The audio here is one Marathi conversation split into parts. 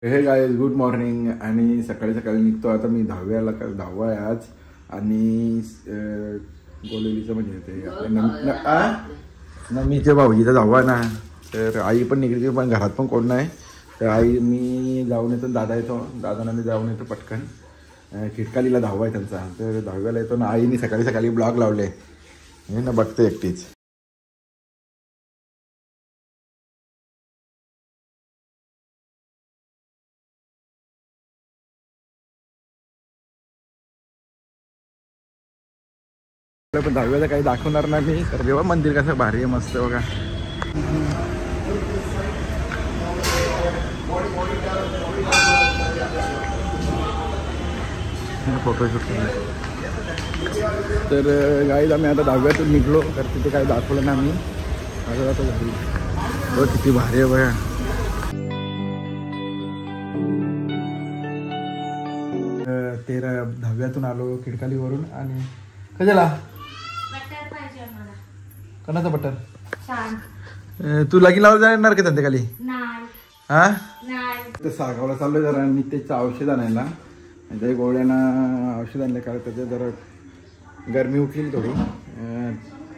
हे गाईज गुड मॉर्निंग. आणि सकाळी सकाळी निघतो आता मी 10वा आहे आज. आणि गोलेलीचं म्हणजे ते नमीच्या भाऊजीचा 10वा ना. तर आई पण निघली पण घरात पण कोण नाही. तर आई मी जाऊन येतो, दादा येतो, दादांना मी जाऊन येतो पटकन. खिटकालीला 10वा आहे त्यांचा. तर 10व्याला येतो ना. आईने सकाळी सकाळी ब्लॉग लावले हे ना, बघते एकटीच. पण 10व्याला काही दाखवणार नाही मी. तर जेव्हा मंदिर कसं भारी आहे, मस्त बघा. फोटोशूट तर गाईज आम्ही आता 10व्यातून निघलो. तर तिथे काही दाखवलं ना आम्ही. आता जातो घरी. बघ किती भारी आहे बघा. तेरा 10व्यातून आलो खिडकालीवरून. आणि कशाला कोणाचा बटर तू लगीन लावून जाणार का त्यांच्या खाली? हा तर सागावला चाललोय जरा नित्याचं औषध आणायला. त्या गोळ्यांना औषध आणलं कारण त्याच्या जरा गरमी उठली थोडी.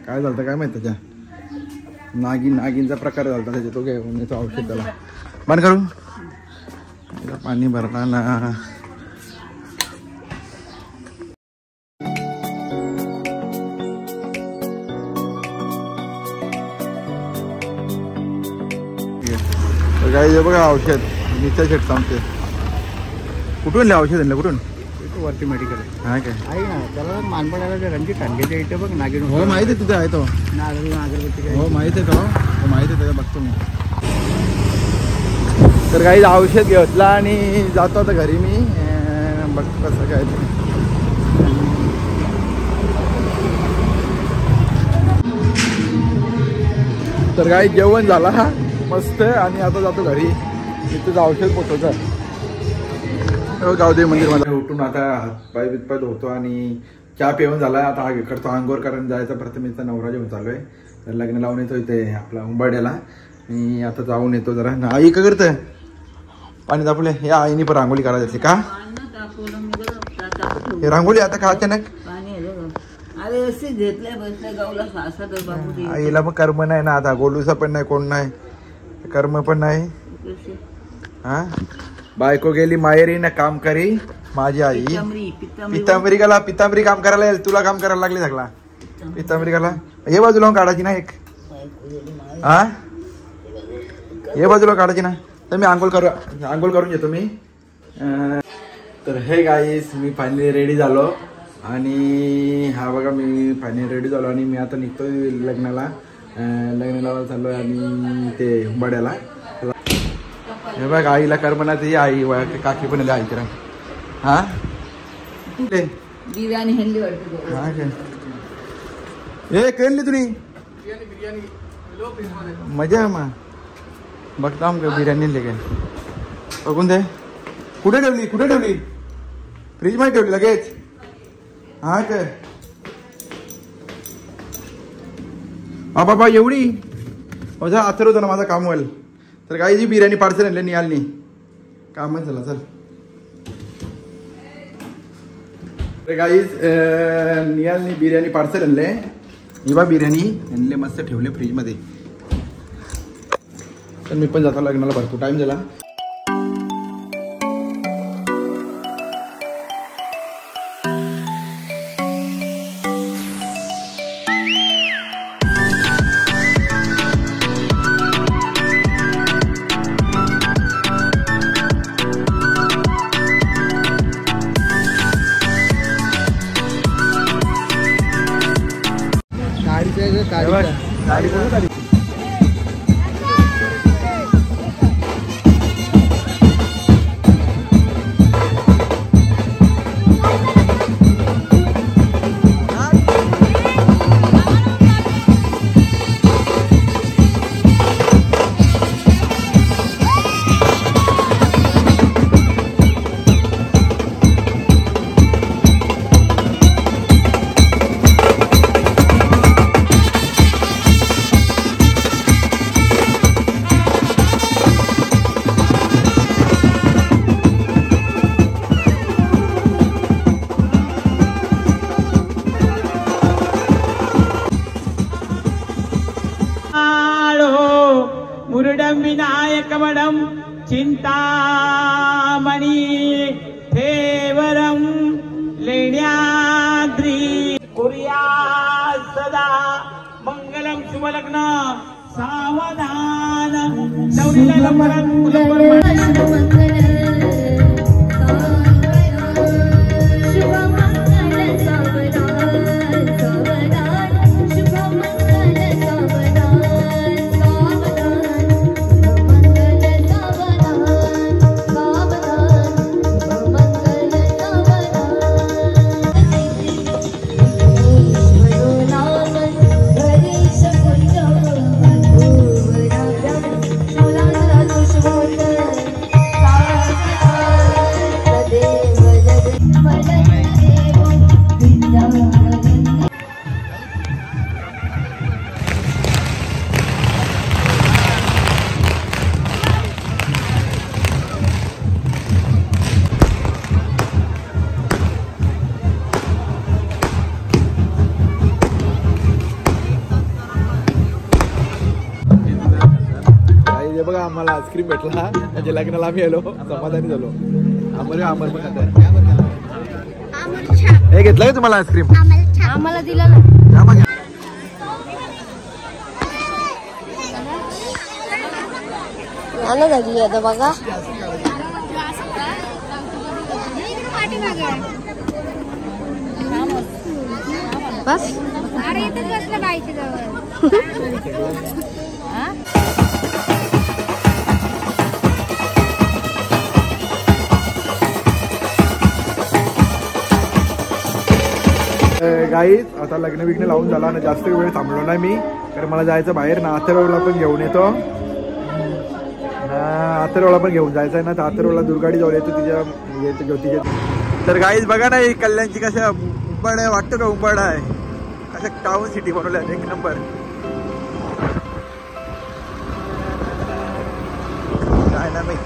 काय झालं काय माहिती, त्याच्या नागिनचा प्रकार झाला त्याच्या. तो घेऊन येतो औषध त्याला. बंद करू पाणी भरला ना. काय बघा औषध नित्या शेट सांगते. कुठून औषध आणलं? कुठून? वरती मेडिकल हा काय आहे ना. त्याला मानपडायला रणजित ठाणगेच्या इथे बघ नागिन. हो माहिती आहे, तिथे आहे तो नागरवती. हो माहिती आहे तो माहिती आहे, त्याच्या बघतो मी. तर काही औषध घेतला आणि जातो आता घरी मी. बघतो कसं काय ते. तर काही जेवण झाला मस्त. आणि आता जातो घरी. तिथं औषध पोचवतं गावदेवी मंदिरमध्ये. उठून आता हातपाय बितपाय धुतो आणि चहा पिऊन झाला. आता हा करतो अंघोळ कारण जायचा. प्रथमेशचा नवरा जेवण चालू आहे. तर लग्न लावून येतो इथे आपला उंबाड्याला. मी आता जाऊन येतो जरा. आई का करतंय पाणी तापले. या आईने पण रांगोळी काढायची का? हे रांगोळी आता का अचानक? आईला मग कर्म नाही ना आता. गोलूसा पण नाही, कोण नाही, कर्म पण नाही. हा बायको गेली माहेरी ना काम करी माझी आई. पितांबरी काम करायला येईल. तुला काम करायला लागली सगळा पितांबरी काला. हे बाजूला काढायची ना एक. हा हे बाजूला काढायची ना. तर मी आंघोळ करून येतो मी. तर हे गाईस मी फायनली रेडी झालो. आणि हा बघा मी फायनली रेडी झालो. आणि मी आता निघतोय लग्नाला चाललोय. आणि ते उंबाड्याला. हे बघ आईला करमना. ती आई काकी पण आई करा. हा बिर्याणी हेल्ली वाटते. हा काय हे केली तुम्ही मजा मग बघता का बिर्याणी ले काय बघून दे. कुठे ठेवली? फ्रीज मध्ये ठेवली लगेच. हा काय हा बाबा एवढी माझा आथर होता ना माझा काम व्हायला. तर काही जी बिर्याणी पार्सल आणले निहालनी काम झाला. चल तर गाईज निहालनी बिर्याणी पार्सल आणले. ही बा बिर्याणी आणले मस्त ठेवले फ्रीज मध्ये. तर मी पण जातो लग्नाला. भरपूर टाइम झाला. चिंतामणी ठेवरम लेण्याद्री कुर्या सदा मंगलम शुभलग्न सावधान नवरीला लवकरात बघा आम्हाला आईस्क्रीम भेटला म्हणजे लग्नाला आम्ही आलो समाधानी झालो आम्हाला हे घेतलं का तुम्हाला आईस्क्रीम आम्हाला दिला ना झाली आता बघा बस अरे इथेच बसलं बाईच्या जवळ गाईज आता लग्न बिग्न लावून झाला ना जास्त वेळ थांबलो नाही मी कारण मला जायचं बाहेर ना अथर्वला पण घेऊन येतो अथर्वला पण घेऊन जायचं आहे ना तर अथर्वला दुर्गाडी जाऊन येतो तिच्या ज्योतीच्या तर गाईज बघा ना कल्याणची कसं उंबड आहे वाटतं का उंबड आहे कसं टाऊन सिटी बनवलं आहे 1 नंबर काय ना मी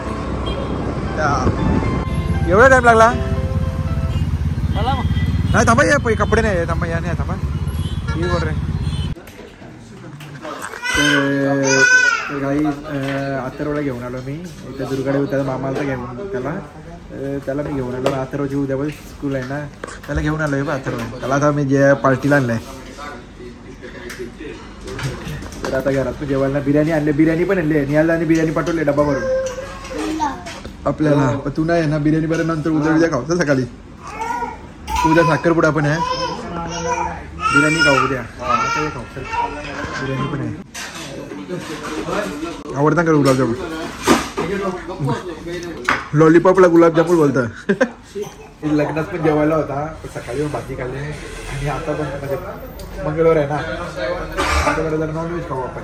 एवढा टाइम लागला नाही थांबा या कपडे नाही थांबा या नाही थांबा ठीक बोल रे गाई अथर्वला घेऊन आलो मी इथे दुर्गाडे होता मामाला घेऊन त्याला मी घेऊन आलो अथर्वची उद्या पण स्कूल आहे ना त्याला घेऊन आलो बा अथर्व त्याला आता मी जे पार्टीला आणलंय तर आता घरात जेवायला बिर्याणी आणली बिर्याणी पण आणली निहालला आणि बिर्याणी पाठवले डबा भरून आपल्याला पण तू नाही ना बिर्याणी बरं नंतर उद्या खाऊ सकाळी उद्या साखरपुडा पण आहे बिर्याणी खाऊ उद्या खाऊ बिर्याणी पण आहे आवडता का गुलाबजामुन लॉलीपॉपला गुलाबजामुन बोलतं लग्नात पण जेवायला होता सकाळी भाजी खाल्ली आणि आता पण म्हणजे मंगळवार आहे ना आता जरा नॉनव्हेज खाऊ आपण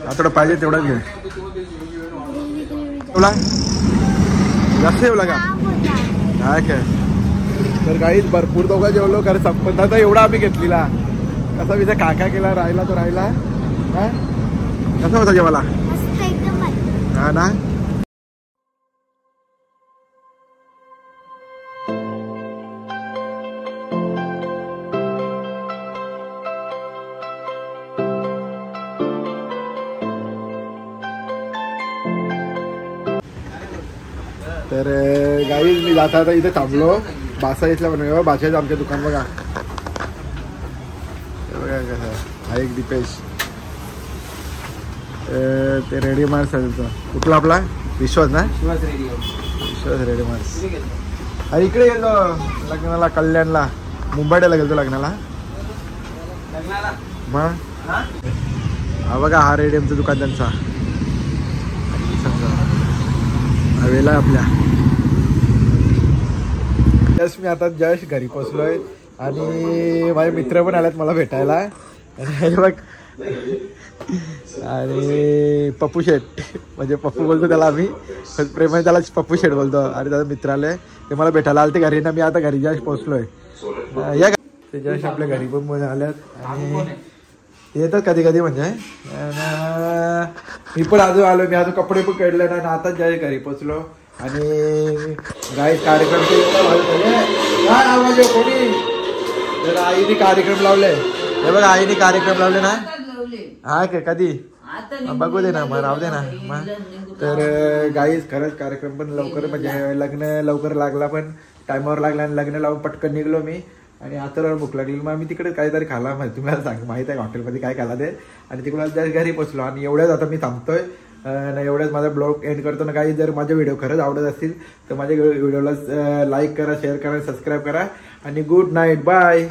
आता पाहिजे तेवढाच घे जास्त येऊ लागा काय काय तर काहीच भरपूर दोघं जेवलो कारण संपत आता एवढा आम्ही घेतलेला कसा विचार काका केला राहिला तो राहिला कसा होता जेवायला हा ना तर गाईज मी जाता आता इथे थांबलो बासा इथला बनवूया बाशाचं आमच्या दुकान बघा बघा कसं हा एक दीपेश ते रेडी मार्स कुठला आपला विश्वास ना विश्वास रेडी मार्स अरे इकडे गेलो लग्नाला कल्याणला मुंबईला गेलो लग्नाला मग हा बघा हा रेडियमचं दुकान त्यांचा हवेला आपल्या जस्ट मी आता जस्ट घरी पोचलोय आणि माझे मित्र पण आलेत मला भेटायला आणि बघ आणि पप्पू शेट म्हणजे पप्पू बोलतो त्याला आम्ही प्रेमाने त्याला पप्पू शेट बोलतो आणि त्याचा मित्र आले ते मला भेटायला आले ते घरी ना मी आता घरी जस्ट पोचलोय या ते जस्ट आपल्या घरी पण आल्यात आणि येतात कधी कधी म्हणजे मी पण अजून आलो मी अजून कपडे पण काढले ना आता जस्ट घरी पोचलो आणि गाई कार्यक्रम कोणी आईने कार्यक्रम लावले हे बघा आईने कार्यक्रम लावले ना हा काय कधी बघू दे ना मग राहू दे ना मग. तर गाईज खरंच कार्यक्रम पण लवकर म्हणजे लग्न लवकर लागला पण टायमावर लागला आणि लग्न लावून पटकन निघलो मी. आणि आता भूक लागली मग मी तिकडे काहीतरी खाला माहिती तुम्हाला सांग माहित आहे हॉटेलमध्ये काय खाला ते. आणि तिकडून घरी पोचलो आणि एवढ्याच आता मी थांबतोय एवढ्याच माझा ब्लॉग एंड करतो ना. काही जर माझे व्हिडिओ खरंच आवडत असतील तर माझ्या व्हिडिओला लाईक करा, शेअर करा, सबस्क्राईब करा आणि गुड नाईट, बाय.